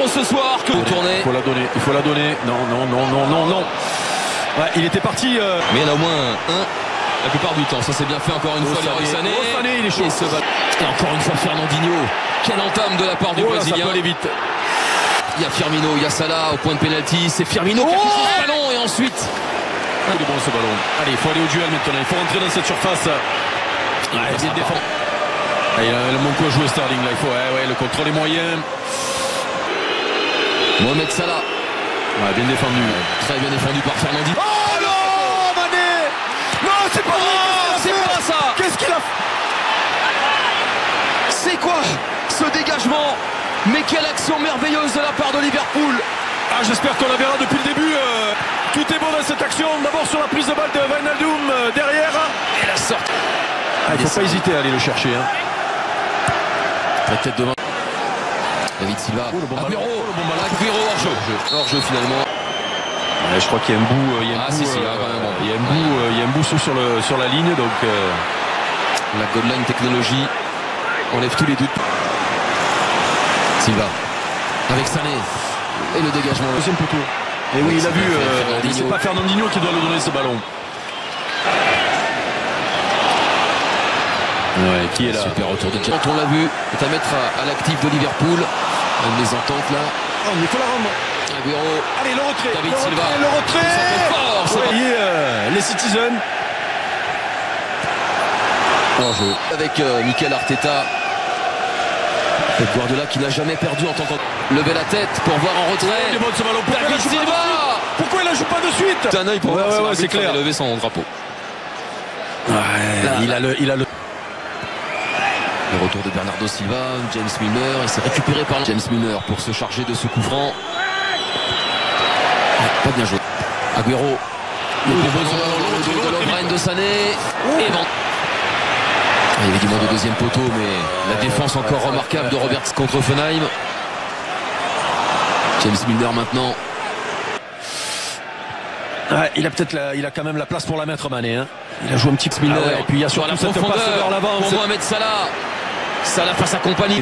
ce soir que tourner. Il faut la donner, il faut la donner. Non, non, non, non, non, non. Ouais, il était parti. Mais il y en a au moins un la plupart du temps. Ça c'est bien fait encore une fois. Sané, il est chaud. Et encore une fois Fernandinho. Quelle entame de la part du Brésilien. Ça peut aller vite. Il y a Firmino, il y a Salah au point de pénalty. C'est Firmino qui a touché le ballon et ensuite. Il est bon ce ballon. Allez, il faut aller au duel maintenant. Il faut rentrer dans cette surface. Il vient de défendre. Il a le manque à jouer Sterling là. Il faut, le contrôle est moyen. Mohamed Salah. Ouais, bien défendu. Très bien défendu par Fernandinho. Oh non, Mané. Non, c'est pas vrai. C'est pas ça. Qu'est-ce qu'il a fait? C'est quoi ce dégagement? Mais quelle action merveilleuse de la part de Liverpool. Ah, j'espère qu'on la verra depuis le début. Tout est bon dans cette action. D'abord sur la prise de balle de Wijnaldum derrière. Et la sortie. Il ne faut pas hésiter à aller le chercher. La tête de main. David Silva. Aguero hors-jeu finalement. Je crois qu'il y a un bout. Il y a un bout sur la ligne. Donc la goal line technologie enlève tous les doutes. Silva avec Sané et le dégagement. Deuxième poteau. Et oui, il a vu. C'est pas Fernandinho qui doit lui donner ce ballon. Ouais, qui est là? Super retour de Quand on l'a vu, est à mettre à l'actif de Liverpool. Une mésentente là. Oh, il faut la rendre. Aguero. Allez, le retrait. David Silva. Le retrait. Fort, les Citizens. Hors-jeu. Avec Mikel Arteta. Pep Guardiola qui n'a jamais perdu en tant que... Lever la tête pour voir en retrait. David Silva. Pourquoi il la joue pas de suite? C'est un œil pour voir si c'est clair. lever son drapeau. Il a le... Le retour de Bernardo Silva, James Milner, et c'est récupéré par James Milner pour se charger de ce coup franc. Pas bien joué. Aguero. Le Lovren de Sané. Et bon. Il y avait du monde au deuxième poteau, mais la défense encore remarquable de Roberts contre Offenheim. James Milner maintenant. Il a quand même la place pour la mettre, Mané. Il a joué un petit peu Milner. Et puis il y a surtout la cette passe vers l'avant. Pour Mohamed Salah. Salah face à compagnie.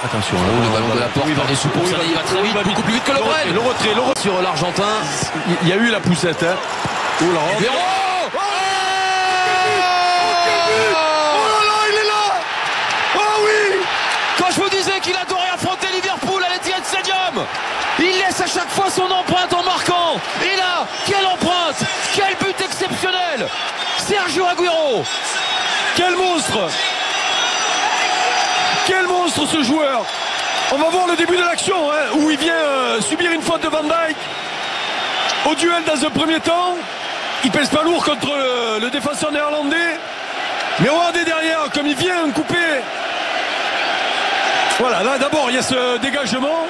Attention, le ballon de la porte par-dessus pour Salah, il va très vite, beaucoup plus vite que le Bren. Le retrait. Sur l'Argentin. Il y a eu la poussette. Oh la rentre. Oh là là, il est là. Oh oui. Quand je vous disais qu'il adorait affronter Liverpool à l'Etihad Stadium, il laisse à chaque fois son empreinte en marquant. Et là, quelle empreinte, quel but exceptionnel. Sergio Aguero. Quel monstre. Quel monstre ce joueur. On va voir le début de l'action où il vient subir une faute de Van Dijk au duel dans un premier temps. Il pèse pas lourd contre le défenseur néerlandais, mais regardez derrière comme il vient couper. Voilà, là d'abord il y a ce dégagement,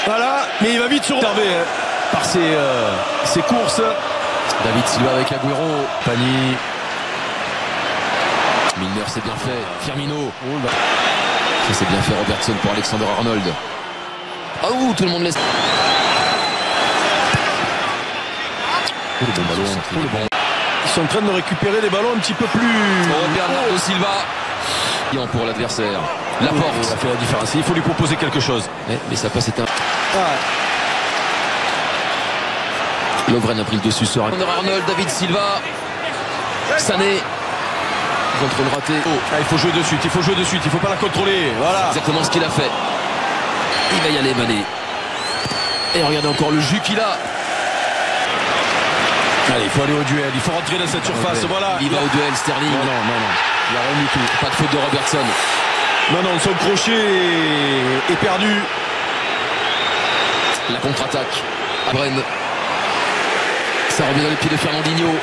voilà, mais il va vite se retarder par ses courses. David Silva avec Aguero. Pani. Milner, c'est bien fait. Firmino. Ça c'est bien fait. Robertson pour Alexander Arnold. Ah ouh, tout le monde laisse. Le bon ballon. Ils sont en train de récupérer des ballons un petit peu plus. Bernardo Silva. Pour l'adversaire. La porte. Ça fait la différence. Il faut lui proposer quelque chose. Mais ça passe, c'est un. Lovren a pris le dessus sur Arnold, David Silva. Sané. Contrôle raté. Il faut jouer de suite, il faut pas la contrôler. Voilà. Exactement ce qu'il a fait. Il va y aller, Mané. Et regardez encore le jus qu'il a. Allez, il faut aller au duel, il faut rentrer dans cette surface. Voilà. Il va au duel, Sterling. Non. Il n'y a rien du tout. Pas de faute de Robertson. Non, son crochet est perdu. La contre-attaque. Bren. Ça revient dans les pieds de Fernandinho.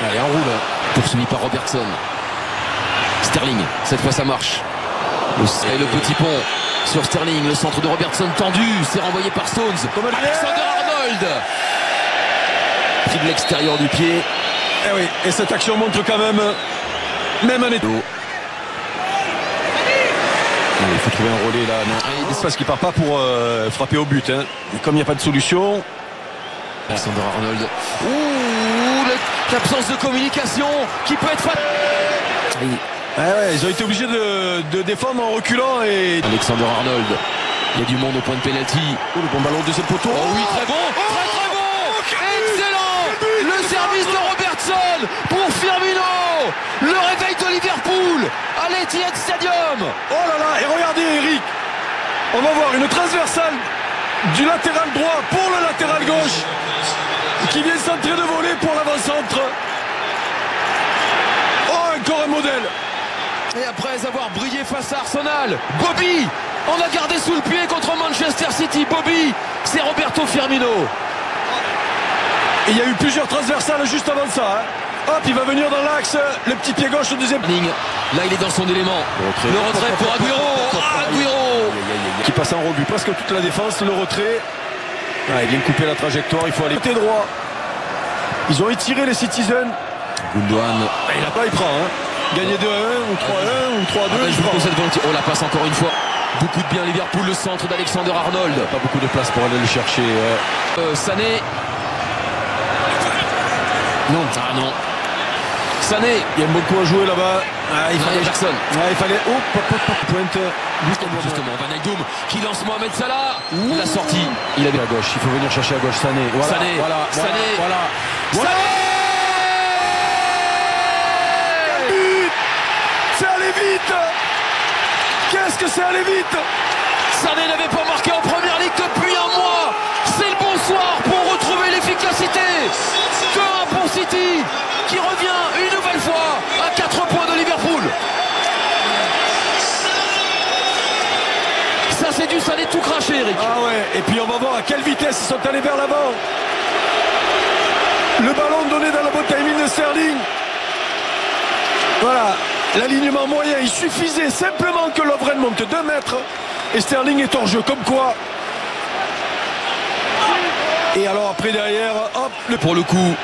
Allez, en roule. Poursuivi par Robertson. Sterling, cette fois ça marche. Et le petit pont sur Sterling, le centre de Robertson tendu, c'est renvoyé par Stones. Alexander Arnold. Pris de l'extérieur du pied. Et cette action montre quand même un état. Il faut trouver un relais là. Non. C'est parce qu'il part pas pour frapper au but. Et comme il n'y a pas de solution. Alexander Arnold. L'absence de communication qui peut être ils ont été obligés de défendre en reculant. Et Alexander Arnold. Il y a du monde au point de pénalty. Oh, le bon ballon, deuxième poteau. Oh oui, très bon, très bon. Excellent. Le service de Robertson pour Firmino. Le réveil de Liverpool à l'Etihad Stadium. Oh là là, et regardez Eric, on va voir une transversale du latéral droit pour le latéral gauche qui vient centrer de voler pour l'avant-centre. Oh, encore un modèle. Et après avoir brillé face à Arsenal, Bobby, on a gardé sous le pied contre Manchester City. Bobby, c'est Roberto Firmino. Et il y a eu plusieurs transversales juste avant ça. Hop, il va venir dans l'axe, le petit pied gauche au deuxième. Là, il est dans son élément. Le retrait pour Agüero. Agüero qui passe en revue presque toute la défense. Le retrait. Ah, il vient couper la trajectoire. Il faut aller côté droit. Ils ont étiré les Citizens. Gundogan. Il n'a pas, il prend. Gagner 2-1 ou 3-1 ou 3-2. Je vous conseille volontiers. Oh, la passe encore une fois. Beaucoup de bien Liverpool. Le centre d'Alexander Arnold. Pas beaucoup de place pour aller le chercher. Sané. Non. Ah non. Sané. Il y a beaucoup à jouer là-bas. Ah, il fallait Jackson. Il fallait. Oh, pointe. Justement, Van Eyck qui lance Mohamed Salah. La sortie. Il avait à gauche. Il faut venir chercher à gauche. Sané. Voilà. Sané. Voilà. Sané. Voilà. Sané. C'est allé vite. Qu'est-ce que c'est allé vite. Sané n'avait pas marqué en première ligue depuis un mois. C'est le bonsoir pour retrouver l'efficacité. 2-1 pour City qui revient une nouvelle fois à 4 points de Liverpool. Ça c'est du Sané tout craché, Eric. Ah ouais, et puis on va voir à quelle vitesse ils sont allés vers l'avant. Le ballon donné dans le bon timing de Sterling. Voilà, l'alignement moyen, il suffisait simplement que Lovren monte 2 mètres et Sterling est hors jeu, comme quoi. Et alors après derrière, hop, pour le coup,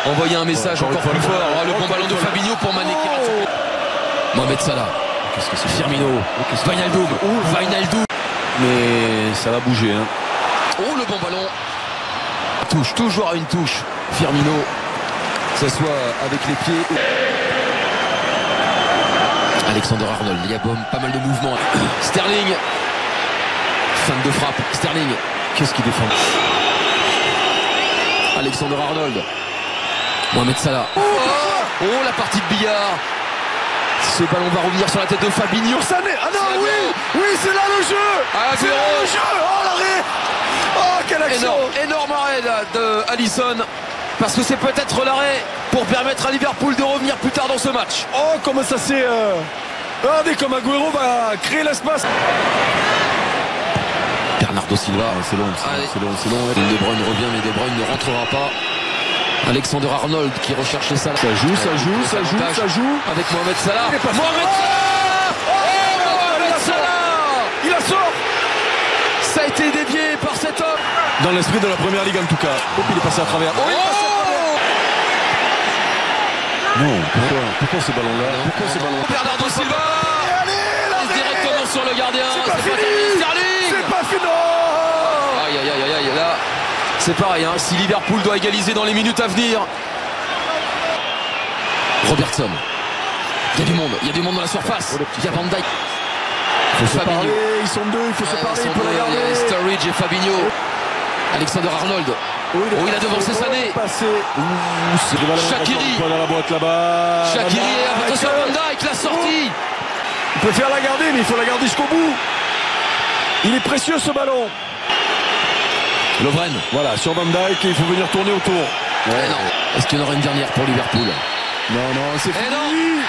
envoyer un message encore plus fort. Oh, le bon ballon de Fabinho pour Mané qui rate. Mohamed Salah. Qu'est-ce que c'est Firmino. Wijnaldum. Wijnaldum. Mais ça va bouger. Oh, le bon ballon. Touche, toujours à une touche. Firmino. Que ce soit avec les pieds. Alexander Arnold. Il y a pas mal de mouvements. Sterling. Fin de frappe. Sterling. Qu'est-ce qu'il défend? Alexander Arnold. Mohamed Salah. Oh, la partie de billard. Ce ballon va revenir sur la tête de Fabinho. Sané. Ah non, oui, c'est là le jeu. C'est là le jeu. Oh, l'arrêt. Oh, quelle action. Énorme arrêt là, de Alisson. Parce que c'est peut-être l'arrêt pour permettre à Liverpool de revenir plus tard dans ce match. Oh, comment ça s'est... Regardez comme Agüero va créer l'espace. Bernardo Silva. C'est long. De Bruyne revient, mais De Bruyne ne rentrera pas. Alexander Arnold qui recherchait ça. Ça joue. Avec Mohamed Salah. Mohamed Salah. Il la sort. Ça a été dévié par cet homme. Dans l'esprit de la première ligue en tout cas. Oh, il est passé à travers. Non, pourquoi ces ballons-là? Bernardo Silva. Allez, directement sur le gardien. C'est pas fini. Sterling. C'est pas fini. Aïe. Là, c'est pareil. Si Liverpool doit égaliser dans les minutes à venir. Robertson. Il y a du monde dans la surface. Il y a Van Dijk. Fabinho. Ils sont deux, il faut se parler. Il faut la garder. Sturridge et Fabinho. Alexander Arnold. Il a devancé Sané. Shaqiri. Dans la boîte là-bas. Shaqiri, attention à Van Dijk, la sortie. Il peut faire la garder, mais il faut la garder jusqu'au bout. Il est précieux ce ballon. Lovren. Voilà, sur Van Dijk, il faut venir tourner autour. Non. Est-ce qu'il y en aura une dernière pour Liverpool? Non, c'est fini.